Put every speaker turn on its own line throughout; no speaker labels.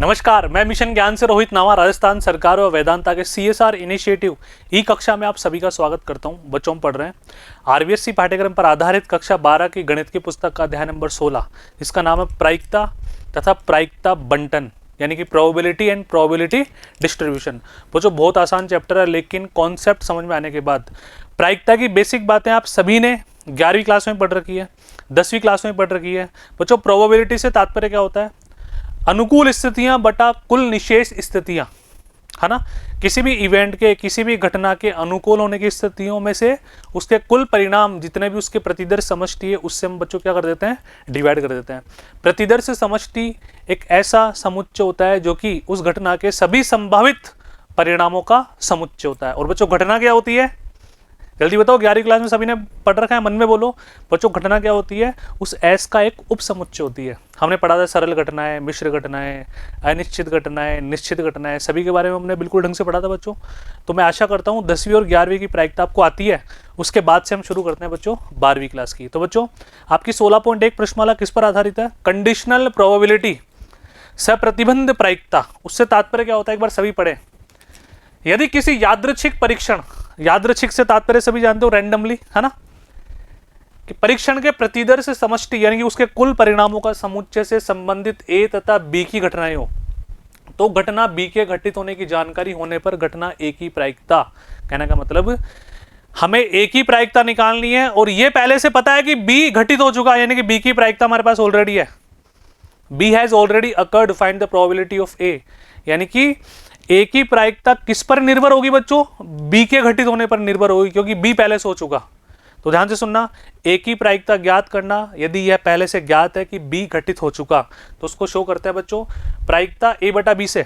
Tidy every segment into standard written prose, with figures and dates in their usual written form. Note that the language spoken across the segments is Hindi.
नमस्कार, मैं मिशन ज्ञान से रोहित नावा राजस्थान सरकार व वेदांता के CSR इनिशिएटिव ई कक्षा में आप सभी का स्वागत करता हूं। बच्चों पढ़ रहे हैं RVSC पाठ्यक्रम पर आधारित कक्षा 12 की गणित की पुस्तक का अध्याय नंबर 16। इसका नाम है प्रायिकता तथा प्रायिकता बंटन, यानी कि प्रोबेबिलिटी एंड प्रोबेबिलिटी डिस्ट्रीब्यूशन। वो जो बहुत आसान चैप्टर है, लेकिन कॉन्सेप्ट समझ में आने के बाद प्रायिकता की बेसिक बातें आप सभी ने 11वीं क्लास में पढ़ रखी है, 10वीं क्लास में पढ़ रखी है। बच्चों, प्रोबेबिलिटी से तात्पर्य क्या होता है? अनुकूल स्थितियां बटा कुल निशेष स्थितियां, है ना। किसी भी इवेंट के, किसी भी घटना के अनुकूल होने की स्थितियों में से उसके कुल परिणाम जितने भी उसके प्रतिदर्श समष्टि है, उससे हम बच्चों क्या कर देते हैं? डिवाइड कर देते हैं। प्रतिदर्श समष्टि एक ऐसा समुच्चय होता है जो कि उस घटना के सभी संभावित परिणामों का समुच्चय होता है। और बच्चों, घटना क्या होती है? जल्दी बताओ, 11वीं क्लास में सभी ने पढ़ रखा है, मन में बोलो। बच्चों, घटना क्या होती है? उस एस का एक उप समुच्चय होती है। हमने पढ़ा था सरल घटनाएं, मिश्र घटनाएं, अनिश्चित घटनाएं, निश्चित घटनाएं, सभी के बारे में हमने बिल्कुल ढंग से पढ़ा था बच्चों। तो मैं आशा करता हूँ 10वीं और 11वीं की प्रायिकता आपको आती है। उसके बाद से हम शुरू करते हैं बच्चों 12वीं क्लास की। तो बच्चों, आपकी 16.1 प्रश्नमाला किस पर आधारित है? कंडीशनल प्रोबेबिलिटी सप्रतिबंध प्रायिकता। उससे तात्पर्य क्या होता है? एक बार सभी पढ़े। यदि किसी यादृच्छिक परीक्षण, यादृच्छिक से तात्पर्य सभी जानते हो रैंडमली, है ना, कि परीक्षण के प्रतिदर्श समष्टि यानी कि उसके कुल परिणामों का समुच्चय से संबंधित ए तथा बी की घटनाएं हो, तो घटना बी के घटित होने की जानकारी होने पर घटना ए की प्रायिकता। कहने का मतलब हमें ए की प्रायिकता निकालनी है और ये पहले से पता है कि बी घटित हो चुका है, यानी कि बी की प्रायिकता हमारे पास ऑलरेडी है। B has already occurred, find the probability of A. यानी कि ए की प्रायिकता किस पर निर्भर होगी बच्चों? बी के घटित होने पर निर्भर होगी, क्योंकि बी पहले से हो चुका। तो ध्यान से सुनना, ए की प्रायिकता ज्ञात करना। यदि यह पहले से ज्ञात है कि बी घटित हो चुका, तो उसको शो करते हैं बच्चों प्रायिकता ए बटा बी से।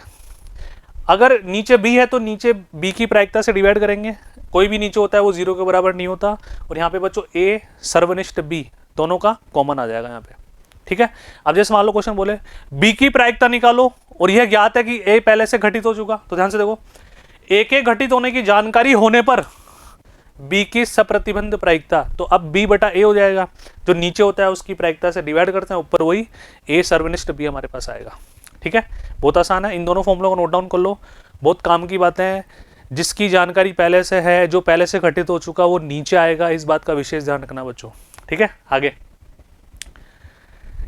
अगर नीचे बी है तो नीचे बी की प्रायिकता से डिवाइड करेंगे। कोई भी नीचे होता है वो 0 के बराबर नहीं होता। और यहाँ पे बच्चों ए सर्वनिष्ठ बी दोनों का कॉमन आ जाएगा यहाँ पे, ठीक है। अब जैसे मान लो क्वेश्चन बोले बी की प्रायिकता निकालो और यह ज्ञात है कि ए पहले से घटित हो चुका, तो ध्यान से देखो, ए के घटित होने की जानकारी होने पर बी की सप्रतिबंध प्रायिकता, तो अब बी बटा ए हो जाएगा। जो नीचे होता है उसकी प्रायिकता से डिवाइड करते हैं, ऊपर वही ए सर्वनिष्ठ बी हमारे पास आएगा, ठीक है। बहुत आसान है, इन दोनों फॉर्मूलों को नोट डाउन कर लो, बहुत काम की बातें हैं। जिसकी जानकारी पहले से है, जो पहले से घटित हो चुका, वो नीचे आएगा। इस बात का विशेष ध्यान रखना बच्चों, ठीक है। आगे,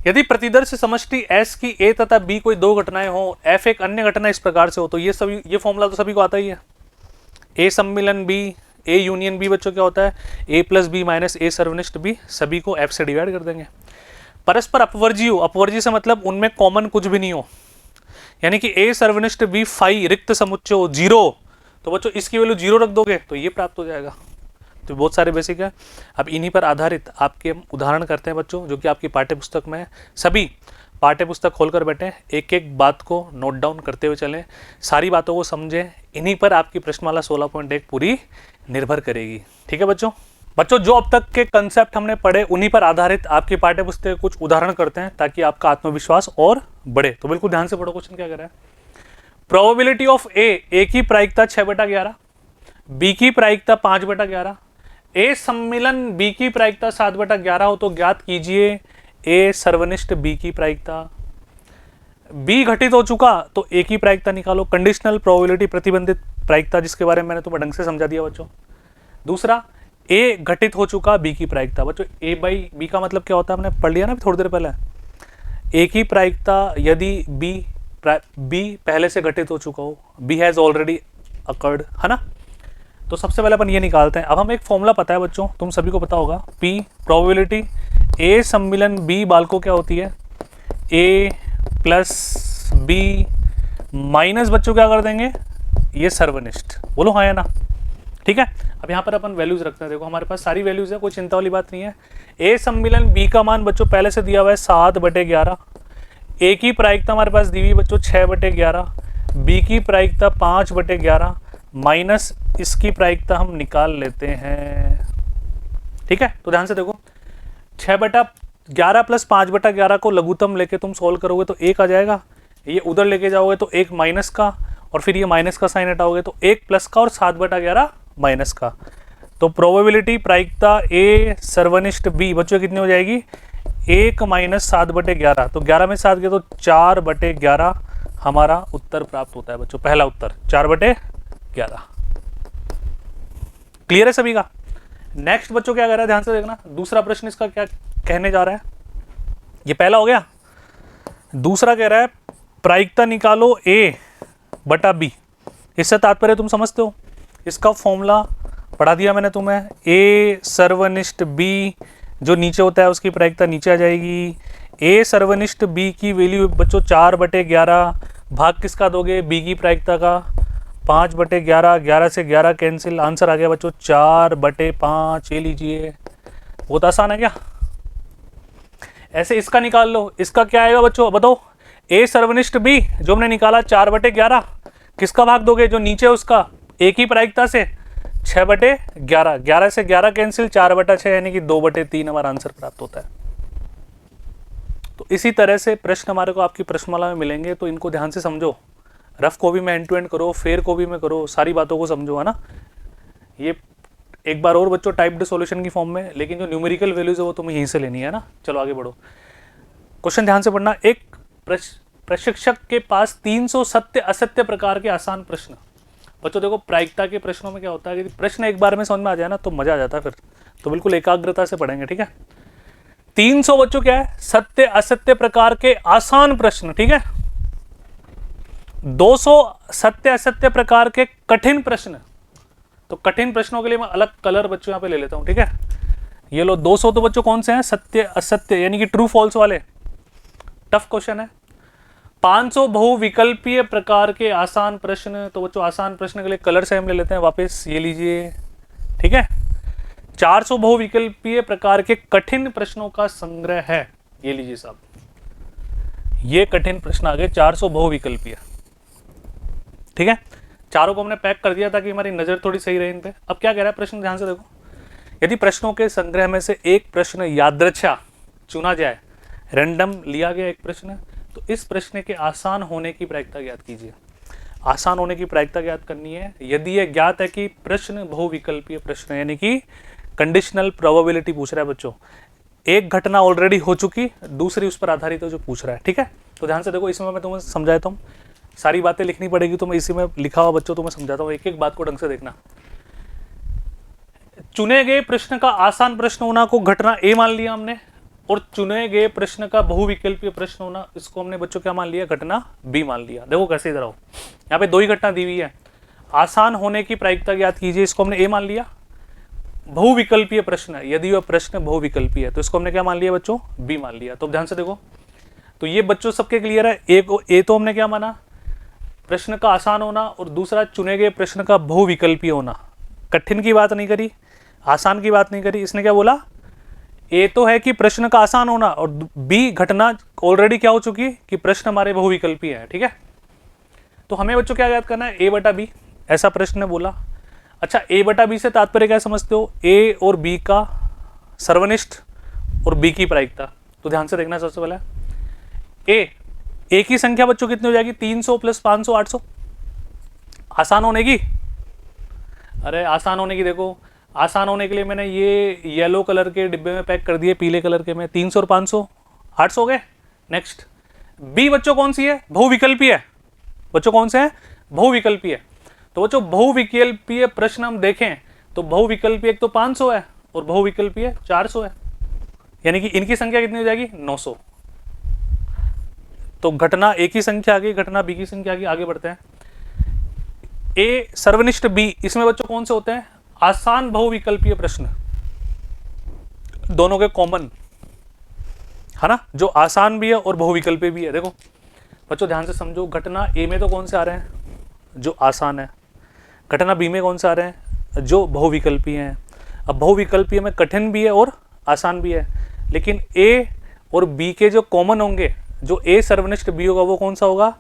यदि प्रतिदर्श समष्टि S की A तथा B कोई दो घटनाएं हो, F एक अन्य घटना इस प्रकार से हो, तो ये फॉर्मूला तो सभी को आता ही है। A सम्मिलन B, A यूनियन B बच्चों क्या होता है? A plus B minus A सर्वनिष्ठ B, सभी को F से डिवाइड कर देंगे। परस्पर अपवर्जी हो, अपवर्जी से मतलब उनमें कॉमन कुछ भी नहीं हो, यानी कि A सर्वनिष्ठ B फाई रिक्त समुच्चय हो 0, तो बच्चों इसकी वैल्यू 0 रख दोगे तो ये प्राप्त हो जाएगा। तो बहुत सारे बेसिक है। अब इन्हीं पर आधारित आपके उदाहरण करते हैं बच्चों, जो कि आपकी पाठ्यपुस्तक में है। सभी पाठ्यपुस्तक खोलकर बैठे, एक एक बात को नोट डाउन करते हुए चलें, सारी बातों को समझें। इन्हीं पर आपकी प्रश्नमाला 16.1 पूरी निर्भर करेगी, ठीक है बच्चों। बच्चों, जो अब तक के कंसेप्ट हमने पढ़े, उन्हीं पर आधारित आपकी पाठ्यपुस्तक के कुछ उदाहरण करते हैं, ताकि आपका आत्मविश्वास और बढ़े। तो बिल्कुल ध्यान से पढ़ो, क्वेश्चन क्या कर रहा है। प्रोबेबिलिटी ऑफ ए की प्रायिकता 6/11, बी की प्रायिकता 5/11, ए सम्मिलन बी की प्रायिकता 7/11 हो, तो ज्ञात कीजिए ए सर्वनिष्ठ बी की प्रायिकता। बी घटित हो चुका तो ए की प्रायिकता निकालो। कंडीशनल प्रोबेबिलिटी प्रतिबंधित प्रायिकता, जिसके बारे में मैंने तुम्हें ढंग से समझा दिया बच्चों। दूसरा, ए घटित हो चुका बी की प्रायिकता। बच्चों, ए बाई बी का मतलब क्या होता है? हमने पढ़ लिया ना थोड़ी देर पहले। ए की प्रायिकता यदि बी पहले से घटित हो चुका हो, बी हैज ऑलरेडी अकर्ड, है ना। तो सबसे पहले अपन ये निकालते हैं। अब हम एक फॉर्मूला पता है बच्चों, तुम सभी को पता होगा, P प्रोबेबिलिटी A सम्मिलन B बालको क्या होती है? A प्लस B माइनस बच्चों क्या कर देंगे? ये सर्वनिष्ठ। बोलो हाँ या ना, ठीक है। अब यहाँ पर अपन वैल्यूज रखते हैं। देखो हमारे पास सारी वैल्यूज है, कोई चिंता वाली बात नहीं है। A सम्मिलन B का मान बच्चों पहले से दिया हुआ है 7/11, A की प्रायिकता हमारे पास दी हुई बच्चों 6/11, B की प्रायिकता 5/11 माइनस इसकी प्रायिकता हम निकाल लेते हैं, ठीक है। तो ध्यान से देखो, 6/11 प्लस 5/11 को लघुत्तम लेके तुम सोल्व करोगे तो 1 आ जाएगा। ये उधर लेके जाओगे तो 1 माइनस का, और फिर ये माइनस का साइन हटाओगे तो 1 प्लस का और 7/11 माइनस का। तो प्रोबेबिलिटी प्रायिकता ए सर्वनिष्ठ बी बच्चों कितनी हो जाएगी? 1 माइनस 7/11। तो 11 में 7 गया तो 4/11 हमारा उत्तर प्राप्त होता है बच्चों, पहला उत्तर 4/11। क्लियर है सभी का? नेक्स्ट बच्चों क्या कह रहा है, ध्यान से देखना, दूसरा प्रश्न इसका क्या कहने जा रहा है। ये पहला हो गया। दूसरा कह रहा है प्रायिकता निकालो A/B। इससे तात्पर्य तुम समझते हो, इसका फॉर्मूला पढ़ा दिया मैंने तुम्हें। A सर्वनिष्ठ B जो नीचे होता है उसकी प्रायिकता नीचे आ जाएगी। A सर्वनिष्ठ B की वैल्यू बच्चों 4/11 भाग किसका दोगे, B की प्रायिकता का, 5/11, 11 से 11 कैंसिल, आंसर आ गया बच्चों 4/5। ये लीजिए, बहुत आसान है क्या? ऐसे इसका निकाल लो, इसका क्या आएगा बच्चों बताओ। A सर्वनिष्ठ B जो हमने निकाला 4/11 किसका भाग दोगे, जो नीचे उसका, एक ही प्रायिकता से 6/11, 11 से 11 कैंसिल, 4/6 यानी कि 2/3 हमारा आंसर प्राप्त होता है। तो इसी तरह से प्रश्न हमारे को आपकी प्रश्नमाला में मिलेंगे, तो इनको ध्यान से समझो। रफ को भी मैं एंड टू एंड करो, फेयर को भी मैं करो, सारी बातों को समझो, है ना। ये एक बार और बच्चों टाइप्ड सॉल्यूशन की फॉर्म में, लेकिन जो न्यूमेरिकल वैल्यूज है वो तुम्हें यहीं से लेनी है ना। चलो आगे बढ़ो, क्वेश्चन ध्यान से पढ़ना। एक प्रशिक्षक के पास 300 सत्य असत्य प्रकार के आसान प्रश्न। बच्चों देखो प्रायिकता के प्रश्नों में क्या होता है कि प्रश्न एक बार में समझ में आ जाए ना तो मजा आ जाता है, फिर तो बिल्कुल एकाग्रता से पढ़ेंगे, ठीक है। 300 बच्चों क्या है, सत्य असत्य प्रकार के आसान प्रश्न, ठीक है। 200 सत्य असत्य प्रकार के कठिन प्रश्न। तो कठिन प्रश्नों के लिए मैं अलग कलर बच्चों यहां पे ले लेता हूं, ठीक है। ये लो 200 तो बच्चों कौन से हैं, सत्य असत्य यानी कि ट्रू फॉल्स वाले, टफ क्वेश्चन है। 500 बहुविकल्पीय प्रकार के आसान प्रश्न। तो बच्चों आसान प्रश्न के लिए कलर से हम ले लेते हैं वापस, ये लीजिए, ठीक है। 400 बहुविकल्पीय प्रकार के कठिन प्रश्नों का संग्रह है, ये लीजिए साहब, ये कठिन प्रश्न आ गए 400 बहुविकल्पीय, ठीक है। चारों को हमने पैक कर दिया ताकि हमारी नजर थोड़ी सही रहे इन पे। अब क्या कह रहा है प्रश्न, ध्यान से देखो। यदि प्रश्नों के संग्रह में से एक प्रश्न यादृच्छा चुना जाए, रैंडम लिया गया एक प्रश्न, तो इस प्रश्न के आसान होने की प्रायिकता ज्ञात कीजिए। आसान होने की प्रायिकता ज्ञात करनी है यदि यह ज्ञात है कि प्रश्न बहुविकल्पीय प्रश्न यानी कि कंडीशनल प्रोबेबिलिटी पूछ रहा है बच्चों। एक घटना ऑलरेडी हो चुकी, दूसरी उस पर आधारित है जो पूछ रहा है, ठीक है। तो ध्यान से देखो, इसमें मैं तुम्हें समझाता हूँ, सारी बातें लिखनी पड़ेगी, तो मैं इसी में लिखा हुआ बच्चों तुम्हें समझाता हूँ, एक एक बात को ढंग से देखना। चुने गए प्रश्न का आसान प्रश्न होना को घटना ए मान लिया हमने, और चुने गए प्रश्न का बहुविकल्पीय प्रश्न होना इसको हमने बच्चों क्या मान लिया, घटना बी मान लिया। देखो कैसे, इधर आओ, यहाँ पे दो ही घटना दी हुई है। आसान होने की प्रायिकता ज्ञात कीजिए, इसको हमने ए मान लिया। बहुविकल्पीय प्रश्न, यदि वह प्रश्न बहुविकल्पीय है तो इसको हमने क्या मान लिया बच्चों, बी मान लिया। तो ध्यान से देखो, तो ये बच्चों सबके क्लियर है। ए तो हमने क्या माना, प्रश्न का आसान होना, और दूसरा चुने गए प्रश्न का बहुविकल्पीय होना। कठिन की बात नहीं करी, आसान की बात नहीं करी, इसने क्या बोला, ए तो है कि प्रश्न का आसान होना, और बी घटना ऑलरेडी क्या हो चुकी कि प्रश्न हमारे बहुविकल्पीय है, ठीक है। तो हमें बच्चों क्या याद करना है, A/B, ऐसा प्रश्न ने बोला। अच्छा, A/B से तात्पर्य क्या समझते हो, ए और बी का सर्वनिष्ठ और बी की प्रायिकता। तो ध्यान से देखना, सबसे पहले ए की संख्या बच्चों कितनी हो जाएगी, 300 + 500 800। आसान होने की, अरे आसान होने की, देखो आसान होने के लिए मैंने ये येलो कलर के डिब्बे में पैक कर दिए, पीले कलर के में 300 और 500 800 हो गए। नेक्स्ट बी बच्चों कौन सी है, बहुविकल्पीय है। बच्चों कौन से है, बहुविकल्पीय है। तो बच्चों बहुविकल्पीय प्रश्न हम देखें तो बहुविकल्पीय एक तो 500 है और बहुविकल्पीय 400 है, यानी कि इनकी संख्या कितनी हो जाएगी, 900। तो घटना ए की संख्या आ गई, घटना बी की संख्या आ गई। आगे बढ़ते हैं, ए सर्वनिष्ठ बी, इसमें बच्चों कौन से होते हैं, आसान बहुविकल्पीय प्रश्न, दोनों के कॉमन है ना, जो आसान भी है और बहुविकल्पीय भी है। देखो बच्चों ध्यान से समझो, घटना ए में तो कौन से आ रहे हैं, जो आसान है, घटना बी में कौन से आ रहे हैं, जो बहुविकल्पीय हैं। अब बहुविकल्पीय में कठिन भी है और आसान भी है, लेकिन ए और बी के जो कॉमन होंगे, जो ए सर्वनिष्ठ बी होगा वो कौन सा होगा,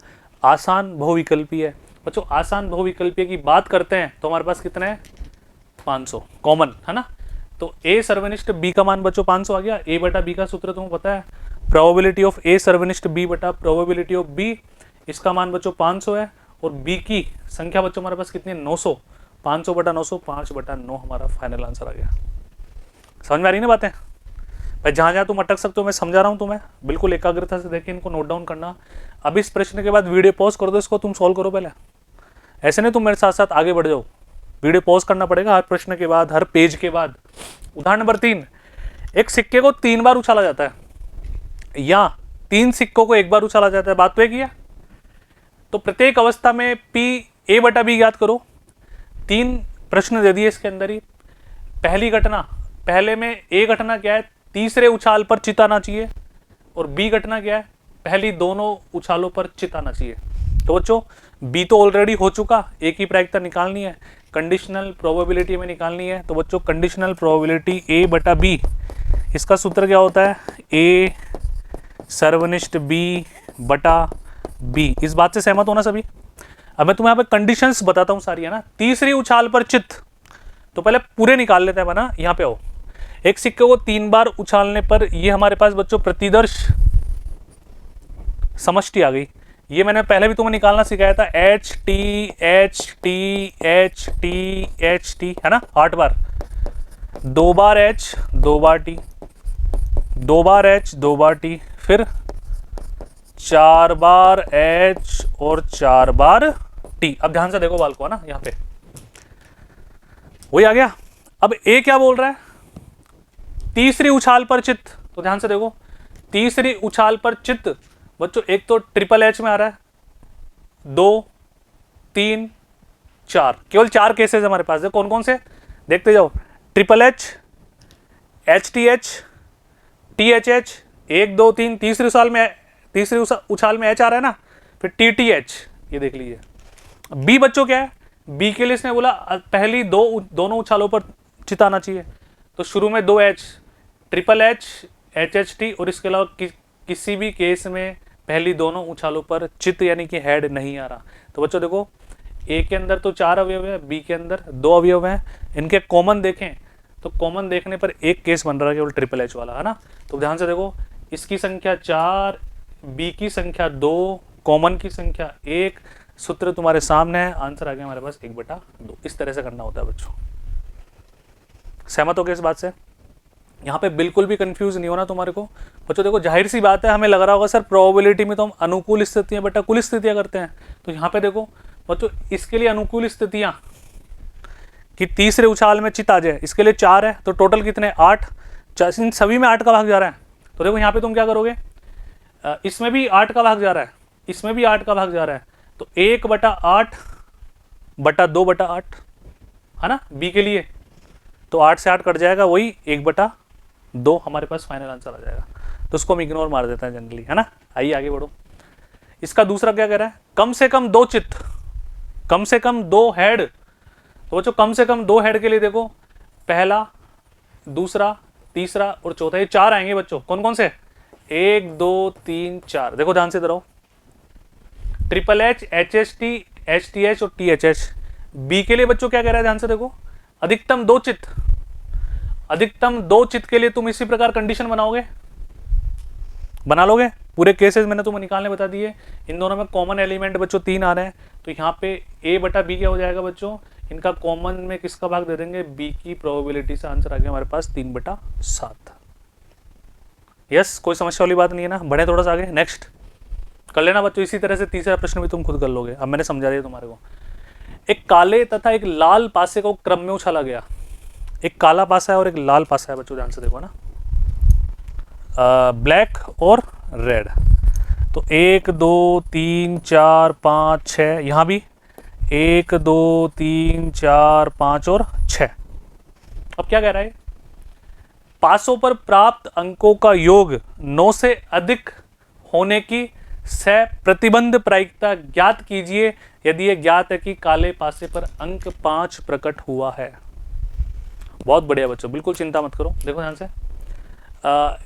आसान बहुविकल्पीय है। बच्चों आसान बहुविकल्पीय की बात करते हैं तो हमारे पास कितने हैं, 500 कॉमन है ना। तो ए सर्वनिष्ठ बी का मान बच्चों 500 आ गया। A/B का सूत्र तुम्हें पता है, प्रोबेबिलिटी ऑफ ए सर्वनिष्ठ बी बटा प्रोबेबिलिटी ऑफ बी, इसका मान बच्चों 500 है। और बी की संख्या बच्चों हमारे पास कितनी है, 900। 500/900 5/9 हमारा फाइनल आंसर आ गया। समझ में आ रही ना बातें भाई जहाँ जहाँ तुम अटक सकते हो मैं समझा रहा हूँ तुम्हें, बिल्कुल एकाग्रता से देखिए, इनको नोट डाउन करना। अब इस प्रश्न के बाद वीडियो पॉज कर दो, इसको तुम सॉल्व करो पहले, ऐसे नहीं तुम मेरे साथ साथ आगे बढ़ जाओ, वीडियो पॉज करना पड़ेगा हर प्रश्न के बाद, हर पेज के बाद। उदाहरण नंबर 3, एक सिक्के को 3 बार उछाला जाता है या 3 सिक्कों को 1 बार उछाला जाता है, बात तो एक ही है। तो प्रत्येक अवस्था में पी ए बटा बी ज्ञात करो। 3 प्रश्न दे दिए इसके अंदर ही। पहली घटना, पहले में ए घटना क्या है, तीसरे उछाल पर चित आना चाहिए, और बी घटना क्या है, पहली दोनों उछालों पर चित आना चाहिए। तो बच्चों बी तो ऑलरेडी हो चुका, ए की प्रायिकता निकालनी है, कंडीशनल प्रोबेबिलिटी में निकालनी है। तो बच्चों कंडीशनल प्रोबेबिलिटी ए बटा बी, इसका सूत्र क्या होता है, ए सर्वनिष्ठ बी बटा बी। इस बात से सहमत होना सभी। अब मैं तुम्हें यहाँ पे कंडीशंस बताता हूँ सारी, है ना। तीसरी उछाल पर चित, तो पहले पूरे निकाल लेते हैं बना। यहाँ पे आओ, एक सिक्के को 3 बार उछालने पर ये हमारे पास बच्चों प्रतिदर्श समष्टि आ गई। ये मैंने पहले भी तुम्हें निकालना सिखाया था, H T H T H T H T, है ना, 8 बार, 2 बार एच 2 बार टी, 2 बार एच 2 बार टी, फिर 4 बार एच और 4 बार टी। अब ध्यान से देखो बाल को, है ना, यहाँ पे वही आ गया। अब ए क्या बोल रहा है, तीसरी उछाल पर चित्त, तो ध्यान से देखो, तीसरी उछाल पर चित्त बच्चों एक तो ट्रिपल एच में आ रहा है, 2 3 4, केवल 4 केसेस हमारे पास है। कौन कौन से देखते जाओ, triple H, H T H, T H H, 1 2 3, तीसरी उछाल में एच आ रहा है ना, फिर टी टी एच, ये देख लीजिए। बी बच्चों क्या है, बी के लिए इसने बोला पहली दोनों उछालों पर चित आना चाहिए, तो शुरू में 2 H, triple H, H H T, और इसके अलावा किसी भी केस में पहली दोनों उछालों पर चित यानी कि हेड नहीं आ रहा। तो बच्चों देखो, ए के अंदर तो 4 अवयव है, बी के अंदर 2 अवयव हैं, इनके कॉमन देखें तो कॉमन देखने पर एक केस बन रहा है केवल ट्रिपल एच वाला, है ना। तो ध्यान से देखो, इसकी संख्या 4, बी की संख्या 2, कॉमन की संख्या 1, सूत्र तुम्हारे सामने है, आंसर आ गया हमारे पास 1/2। इस तरह से करना होता है बच्चों। सहमत हो गए इस बात से? यहाँ पे बिल्कुल भी कंफ्यूज नहीं होना तुम्हारे को बच्चों। देखो जाहिर सी बात है, हमें लग रहा होगा सर प्रोबेबिलिटी में तो हम अनुकूल स्थितियां बटा कुल स्थितियां करते हैं, तो यहाँ पे देखो बच्चों, इसके लिए अनुकूल स्थितियां कि तीसरे उछाल में चित आ जाए, इसके लिए 4 है, तो टोटल कितने 8, इन सभी में 8 का भाग जा रहा है। तो देखो यहाँ पे तुम क्या करोगे, इसमें भी 8 का भाग जा रहा है, इसमें भी 8 का भाग जा रहा है, तो 1/8 बटा 2/8, है ना, बी के लिए। तो 8 से 8 कट जाएगा, वही 1/2 हमारे पास फाइनल आंसर आ जाएगा। तो उसको हम इग्नोर मार देते हैं जनरली, है ना। आइए आगे बढ़ो। इसका दूसरा क्या कह रहा है, कम से कम 2 चित्त, कम से कम 2 हेड। तो बच्चों कम से कम 2 हेड के लिए देखो, पहला, दूसरा, तीसरा और चौथा, ये 4 आएंगे बच्चों। कौन कौन से, 1 2 3 4। देखो ध्यान से इधर आओ, triple H, H H T, H T H और टी एच एच। बी के लिए बच्चों क्या कह रहा है, ध्यान से देखो, अधिकतम 2 चित्त, अधिकतम 2 चित्त के लिए तुम इसी प्रकार कंडीशन बनाओगे, बना लोगे। पूरे केसेस मैंने तुम्हें निकालने बता दिए। इन दोनों में कॉमन एलिमेंट बच्चों 3 आ रहे हैं, तो यहाँ पे ए बटा बी क्या हो जाएगा बच्चों, इनका कॉमन में किसका भाग दे देंगे, बी की प्रोबेबिलिटी से आंसर आ गया हमारे पास 3/7। यस, कोई समस्या वाली बात नहीं है ना। बढ़े थोड़ा सा आगे, नेक्स्ट कर लेना बच्चों। इसी तरह से तीसरा प्रश्न भी तुम खुद कर लोगे। अब मैंने समझा दिया तुम्हारे को। एक काले तथा एक लाल पासे को क्रम में उछाला गया। एक काला पासा है और एक लाल पासा है बच्चों, ध्यान से देखो ना, ब्लैक और रेड। तो 1 2 3 4 5 6, यहाँ भी 1 2 3 4 5 और 6। अब क्या कह रहा है, पासों पर प्राप्त अंकों का योग 9 से अधिक होने की सह प्रतिबंध प्रायिकता ज्ञात कीजिए यदि यह ज्ञात है कि काले पासे पर अंक 5 प्रकट हुआ है। बहुत बढ़िया बच्चों, बिल्कुल चिंता मत करो। देखो ध्यान से,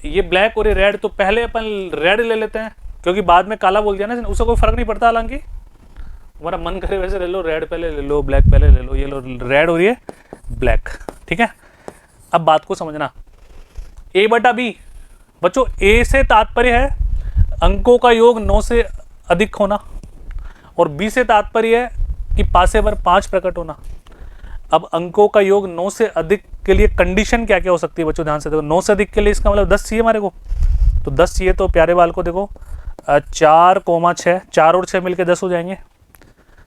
ये ब्लैक और ये रेड, तो पहले अपन रेड ले लेते हैं क्योंकि बाद में काला बोल दिया ना, उससे कोई फर्क नहीं पड़ता। हालांकि तुम्हारा मन करे वैसे ले लो, रेड पहले ले लो, ब्लैक पहले ले लो, ये लो रेड और ये ब्लैक, ठीक है। अब बात को समझना, ए बटा बी बच्चों, ए से तात्पर्य है अंकों का योग 9 से अधिक होना, और बी से तात्पर्य है कि पासे पर 5 प्रकट होना। अब अंकों का योग 9 से अधिक के लिए कंडीशन क्या क्या हो सकती है बच्चों, ध्यान से देखो। 9 से अधिक के लिए इसका मतलब 10 चाहिए हमारे को, तो 10 चाहिए, तो प्यारे बाल को देखो 4,6, 4 और 6 मिलके 10 हो जाएंगे।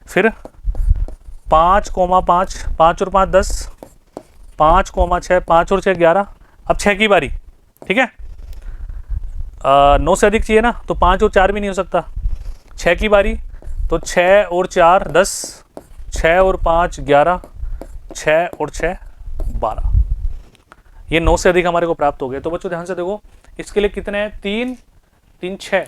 फिर 5,5, 5 और 5 10, 5,6, 5 और 6 11। अब 6 की बारी, ठीक है। 9 से अधिक चाहिए ना, तो 5 और 4 भी नहीं हो सकता। 6 की बारी, तो 6 और 4 10, 6 और 5 11, 6 और 6 12। ये 9 से अधिक हमारे को प्राप्त हो गए। तो बच्चों ध्यान से देखो, इसके लिए कितने हैं, 3 3 6।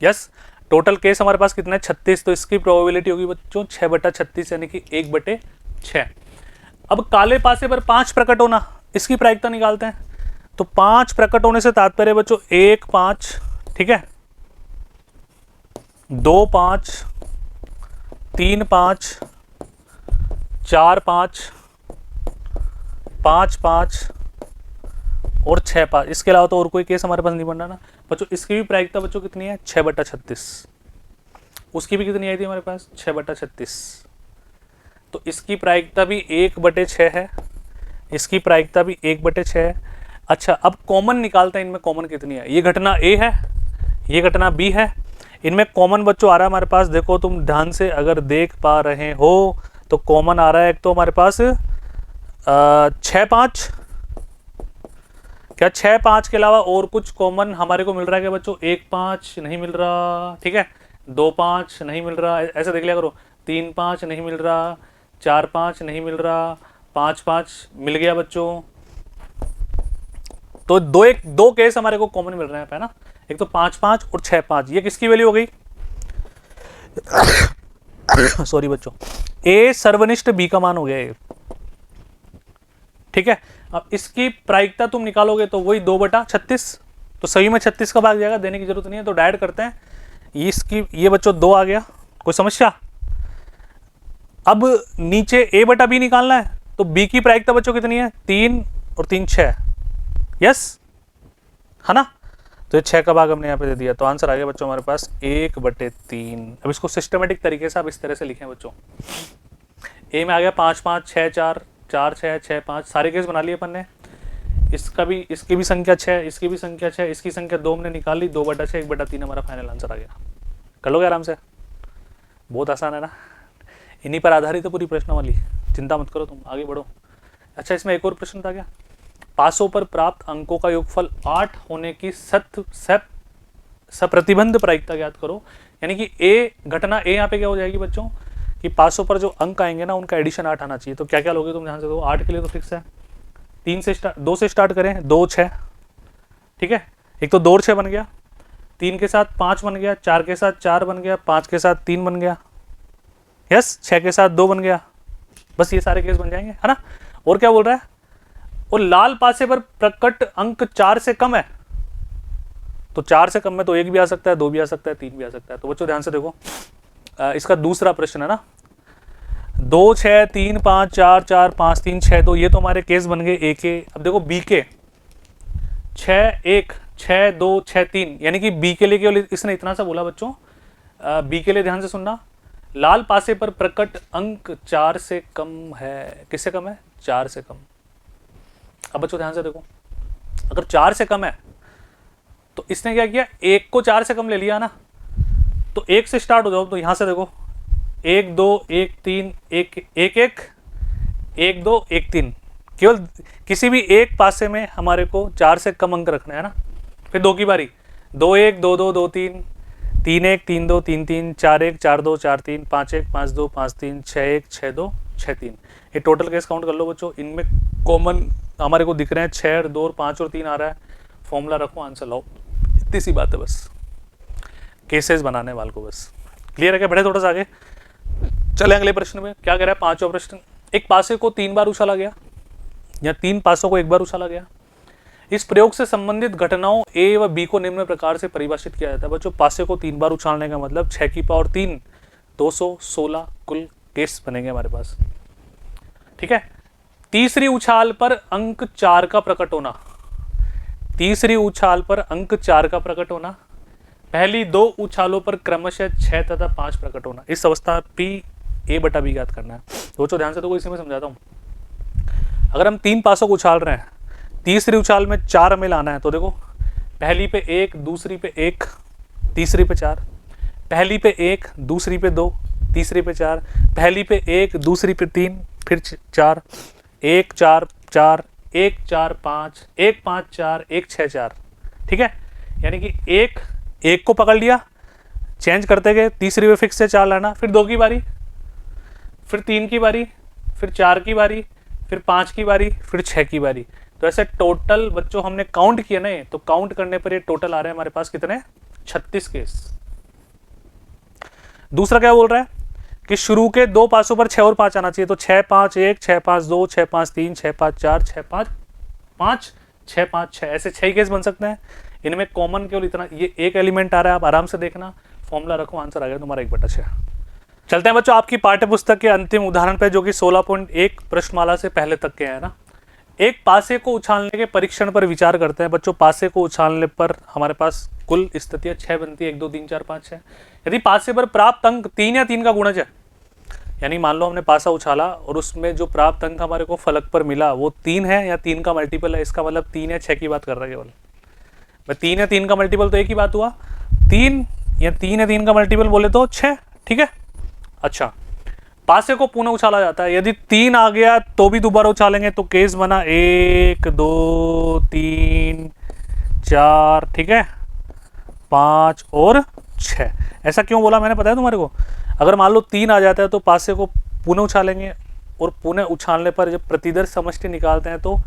यस, टोटल केस हमारे पास कितना है, 36। तो इसकी प्रोबेबिलिटी होगी बच्चों 6/36 यानी कि 1/6। अब काले पासे पर 5 प्रकट होना, इसकी प्रायिकता निकालते हैं। तो 5 प्रकट होने से तात्पर्य बच्चों 1 5, ठीक है, 2 5, 3 5, 4 5, 5 5 और 6 5। इसके अलावा तो और कोई केस हमारे पास नहीं बन रहा ना बच्चों। इसकी भी प्रायिकता बच्चों कितनी है, 6/36। उसकी भी कितनी आई थी हमारे पास, 6/36। तो इसकी प्रायिकता भी 1/6 है, इसकी प्रायिकता भी 1/6 है। अच्छा, अब कॉमन निकालते हैं, इनमें कॉमन कितनी है। ये घटना ए है, ये घटना बी है, इनमें कॉमन बच्चों आ रहा है हमारे पास, देखो तुम ध्यान से अगर देख पा रहे हो तो कॉमन आ रहा है एक तो हमारे पास 6 5। क्या 6 5 के अलावा और कुछ कॉमन हमारे को मिल रहा है क्या बच्चों, 1 5 नहीं मिल रहा, ठीक है, 2 5 नहीं मिल रहा, ऐसे देख लिया करो, 3 5 नहीं मिल रहा, 4 5 नहीं मिल रहा, 5 5 मिल गया बच्चों। तो दो केस हमारे को कॉमन मिल रहे हैं, है ना, एक तो 5 5 और 6 5। ये किसकी वैल्यू हो गई सॉरी बच्चों, ए सर्वनिष्ठ बी का मान हो गया ये, ठीक है। अब इसकी प्रायिकता तुम निकालोगे तो वही 2/36, तो सही में 36 का भाग जाएगा, देने की जरूरत नहीं है। तो डायरेक्ट करते हैं, इसकी ये बच्चों 2 आ गया, कोई समस्या। अब नीचे a/b निकालना है, तो b की प्रायिकता बच्चों कितनी है, 3 और 3 6, यस, है ना। तो ये 6 का भाग हमने यहाँ पे दे दिया, तो आंसर आ गया बच्चों हमारे पास 1/3। अब इसको सिस्टमेटिक तरीके से आप इस तरह से लिखें बच्चों। ए में आ गया 5 5 6 4, 4 6 6 5, सारे केस बना लिए अपन ने। इसकी भी संख्या 6, इसकी भी संख्या 6, इसकी संख्या 2 हमने निकाल ली, 2/6 1/3 हमारा फाइनल आंसर आ गया। कर लोगे आराम से, बहुत आसान है ना, इन्हीं पर आधारित है पूरी प्रश्नावली, चिंता मत करो तुम, आगे बढ़ो। अच्छा, इसमें एक और प्रश्न था क्या, पासों पर प्राप्त अंकों का योगफल 8 होने की सप्रतिबंध प्रायिकता ज्ञात करो। यानी कि ए घटना ए यहाँ पे क्या हो जाएगी बच्चों, कि पासों पर जो अंक आएंगे ना उनका एडिशन 8 आना चाहिए। तो क्या क्या लोगे तुम ध्यान से दो, 8 के लिए तो फिक्स है, 2 से स्टार्ट करें, 2 6, ठीक है, एक तो 2 और 6 बन गया, 3 के साथ 5 बन गया, 4 के साथ 4 बन गया, 5 के साथ 3 बन गया, यस, 6 के साथ 2 बन गया, बस ये सारे केस बन जाएंगे, है ना। और क्या बोल रहा है, और लाल पासे पर प्रकट अंक 4 से कम है, तो 4 से कम में तो 1 भी आ सकता है, 2 भी आ सकता है, 3 भी आ सकता है। तो बच्चों ध्यान से देखो, इसका दूसरा प्रश्न है ना, 2 6 3 5 4 4 5 3 6 2, ये तो हमारे केस बन गए ए के। अब देखो बी के 6 1 6 2 6 3, यानी कि बी के लिए केवल इसने इतना सा बोला बच्चों। बी के लिए ध्यान से सुनना, लाल पासे पर प्रकट अंक 4 से कम है, किससे कम है, 4 से कम। अब बच्चों ध्यान से देखो, अगर 4 से कम है तो इसने क्या किया, 1 को 4 से कम ले लिया ना, तो 1 से स्टार्ट हो जाओ। तो यहां से देखो 1 2 1 3 1 1 1 1 2 1 3, केवल किसी भी एक पासे में हमारे को 4 से कम अंक रखना है ना। फिर 2 की बारी, 2 1 2 2 2 3 3 1 3 2 3 3 4 1 4 2 4 3 5 1 5 2 5 3 6 1 6 2 6 3। ये टोटल केस काउंट कर लो बच्चों, इनमें कॉमन हमारे को दिख रहे हैं 6 और 2 और 5 और 3 आ रहा है। फॉर्मूला रखो, आंसर लाओ, इतनी सी बात है बस, केसेस बनाने वाले को बस। क्लियर है क्या, बढ़े थोड़ा सा आगे चले अगले प्रश्न में। क्या कह रहा है, 5वां प्रश्न, एक पासे को 3 बार उछाला गया या 3 पासों को 1 बार उछाला गया। इस प्रयोग से संबंधित घटनाओं ए व बी को निम्न प्रकार से परिभाषित किया जाता है। बच्चों पासे को 3 बार उछालने का मतलब 6 की पावर 3 216 कुल केस बनेंगे हमारे पास, ठीक है। तीसरी उछाल पर अंक 4 का प्रकट होना, तीसरी उछाल पर अंक 4 का प्रकट होना, पहली 2 उछालों पर क्रमशः 6 तथा 5 प्रकट होना। इस अवस्था पी a बटा b याद करना है। तो बच्चों ध्यान से, तो इसी में समझाता हूँ। अगर हम 3 पासों को उछाल रहे हैं, तीसरी उछाल में 4 हमें लाना है, तो देखो पहली पे 1, दूसरी पे 1, तीसरी पे 4, पहली पे 1, दूसरी पे 2, तीसरी पे 4, पहली पे 1, दूसरी पे 3, फिर 4, 1 4 4, 1 4 5, 1 5 4, 1 6 4, ठीक है। यानी कि एक को पकड़ लिया, चेंज करते गए, तीसरी पे फिक्स से 4 लाना, फिर 2 की बारी, फिर 3 की बारी, फिर 4 की बारी, फिर 5 की बारी, फिर 6 की बारी। तो ऐसे टोटल बच्चों हमने काउंट किया ना, तो काउंट करने पर ये टोटल आ रहे हैं हमारे पास कितने, 36 केस। दूसरा क्या बोल रहा है कि शुरू के 2 पासों पर 6 और 5 आना चाहिए, तो 6 5 1, 6 5 2, 6 5 3, 6 5 4, 6 5 5, 6 5 6, ऐसे 6 केस बन सकते हैं। इनमें कॉमन केवल इतना, ये एक एलिमेंट आ रहा है, आप आराम से देखना, फॉर्मूला रखो, आंसर आ गया तुम्हारा 1/6। चलते हैं बच्चों आपकी पाठ्य पुस्तक के अंतिम उदाहरण पे, जो कि 16.1 प्रश्नमाला से पहले तक के हैं ना। एक पासे को उछालने के परीक्षण पर विचार करते हैं। बच्चों पासे को उछालने पर हमारे पास कुल स्थितियां 6 बनती है, 1 2 3 4 5 6। यदि पासे पर प्राप्त अंक 3 या 3 का गुणज है, यानी मान लो हमने पासा उछाला और उसमें जो प्राप्त अंक हमारे को फलक पर मिला वो 3 है या 3 का मल्टीपल है, इसका मतलब 3 या 6 की बात कर रहा है केवल। मैं 3 या 3 का मल्टीपल तो एक ही बात हुआ, 3 या 3 का मल्टीपल बोले तो 6, ठीक है। अच्छा, पासे को पुनः उछाला जाता है, यदि 3 आ गया तो भी दोबारा उछालेंगे, तो केस बना 1 2 3 4, ठीक है, 5 और 6। ऐसा क्यों बोला मैंने, पता है तुम्हारे को? अगर मान लो 3 आ जाता है तो पासे को पुनः उछालेंगे, और पुनः उछालने पर जब प्रतिदर्श समष्टि निकालते हैं तो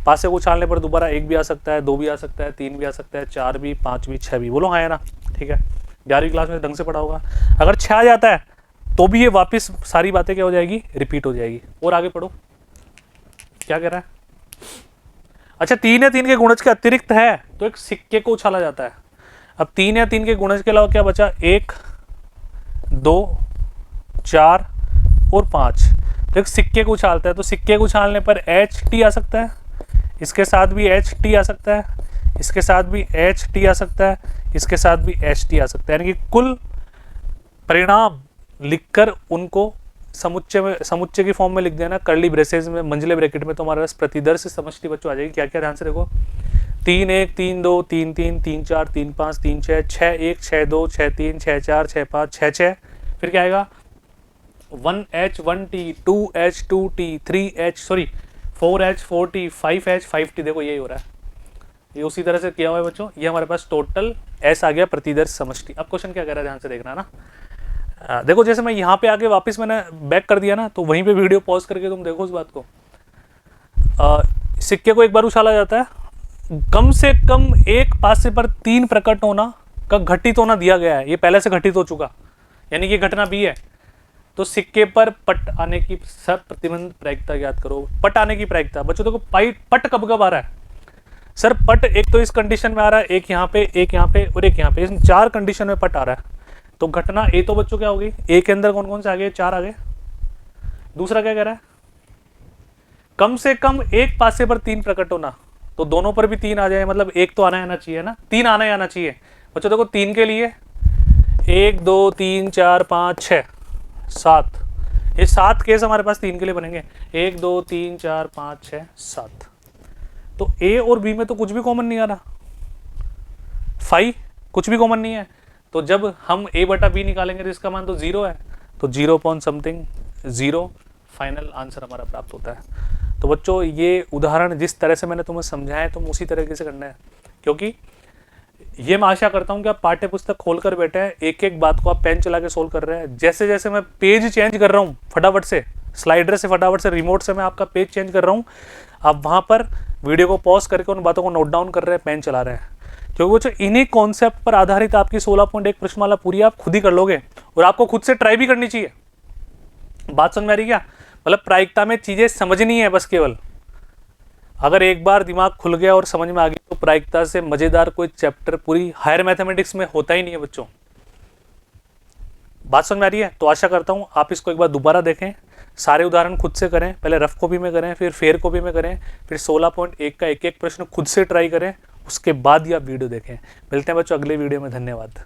पासे को उछालने पर दोबारा 1 भी आ सकता है, 2 भी आ सकता है, 3 भी आ सकता है, 4 भी, 5 भी, 6 भी। बोलो हाँ है ना, ठीक है। 11वीं क्लास में ढंग से पढ़ा होगा। अगर 6 आ जाता है तो भी ये वापस सारी बातें क्या हो जाएगी, रिपीट हो जाएगी। और आगे पढ़ो, क्या कह रहा है। अच्छा, 3 या 3 के गुणज के अतिरिक्त है तो एक सिक्के को उछाला जाता है। अब 3 या 3 के गुणज के अलावा क्या बचा, 1 2 4 और 5। तो एक सिक्के को उछालता है, तो सिक्के को उछालने पर HT आ सकता है, इसके साथ भी HT आ सकता है, इसके साथ भी HT आ सकता है, इसके साथ भी HT आ सकता है। यानी कि कुल परिणाम लिखकर उनको समुच्चय की फॉर्म में लिख देना, कर्ली ब्रेसेस में, मंझले ब्रैकेट में, तो हमारे पास प्रतिदर्श समष्टि बच्चों आ जाएगी। क्या क्या, ध्यान से देखो, 3 1 3 2 3 3 3 4 3 5 3 6 6 1 6 2 6 3 6 4 6 5 6 6। फिर क्या आएगा, 1H 1T 2H 2T 4H 4T 5H 5T। देखो यही हो रहा है, ये उसी तरह से किया हुआ है बच्चों। ये हमारे पास टोटल S आ गया प्रतिदर्श समष्टि। अब क्वेश्चन क्या कर रहा है, ध्यान से देखना ना। देखो जैसे मैं यहाँ पे आके वापस मैंने बैक कर दिया ना, तो वहीं पे वीडियो पॉज करके तुम देखो उस बात को। सिक्के को एक बार उछाला जाता है, कम से कम एक पासे पर 3 प्रकट होना का घटित होना दिया गया है, ये पहले से घटित हो चुका, यानी कि घटना B है। तो सिक्के पर पट आने की सब प्रतिबंध प्रायिकता याद करो। पट आने की प्रायिकता बच्चों देखो, पट कब कब आ रहा है सर? पट एक तो इस कंडीशन में आ रहा है, एक यहाँ पे, एक यहाँ पे और एक यहाँ पे, इन 4 कंडीशन में पट आ रहा है। तो घटना ए तो बच्चों क्या होगी, ए के अंदर कौन कौन से आ गए, 4 आ गए। दूसरा क्या कह रहा है, कम से कम एक पासे पर 3 प्रकट होना, तो दोनों पर भी 3 आ जाए, मतलब एक तो आना चाहिए ना, 3 आना चाहिए बच्चों। देखो 3 के लिए 1 2 3 4 5 6 7, ये 7 केस हमारे पास 3 के लिए बनेंगे। 1 2 3 4 5 6 7। तो ए और बी में तो कुछ भी कॉमन नहीं आ रहा, 5 कुछ भी कॉमन नहीं है। तो जब हम a बटा b निकालेंगे तो इसका मान तो 0 है, तो 0.0 फाइनल आंसर हमारा प्राप्त होता है। तो बच्चों ये उदाहरण जिस तरह से मैंने तुम्हें समझाया है, तुम उसी तरीके से करना है, क्योंकि ये मैं आशा करता हूँ कि आप पाठ्य पुस्तक खोल कर बैठे हैं, एक एक बात को आप पेन चला के सोल्व कर रहे हैं। जैसे जैसे मैं पेज चेंज कर रहा हूँ फटाफट से, स्लाइडर से फटाफट से, रिमोट से मैं आपका पेज चेंज कर रहा हूँ, आप वहाँ पर वीडियो को पॉज करके उन बातों को नोट डाउन कर रहे हैं, पेन चला रहे हैं। क्योंकि बच्चों इन्हीं कॉन्सेप्ट पर आधारित आपकी 16.1 प्रश्नमाला पूरी आप खुद ही कर लोगे, और आपको खुद से ट्राई भी करनी चाहिए। बात समझ में आ रही क्या? मतलब प्रायिकता में चीजें समझनी है बस केवल। अगर एक बार दिमाग खुल गया और समझ में आ गया तो प्रायिकता से मजेदार कोई चैप्टर पूरी हायर मैथमेटिक्स में होता ही नहीं है बच्चों। बात समझ में आ रही है? तो आशा करता हूं आप इसको एक बार दोबारा देखें, सारे उदाहरण खुद से करें, पहले रफ कॉपी में करें, फिर फेयर कॉपी में करें, फिर 16.1 का एक एक प्रश्न खुद से ट्राई करें, उसके बाद ही आप वीडियो देखें। मिलते हैं बच्चों अगले वीडियो में, धन्यवाद।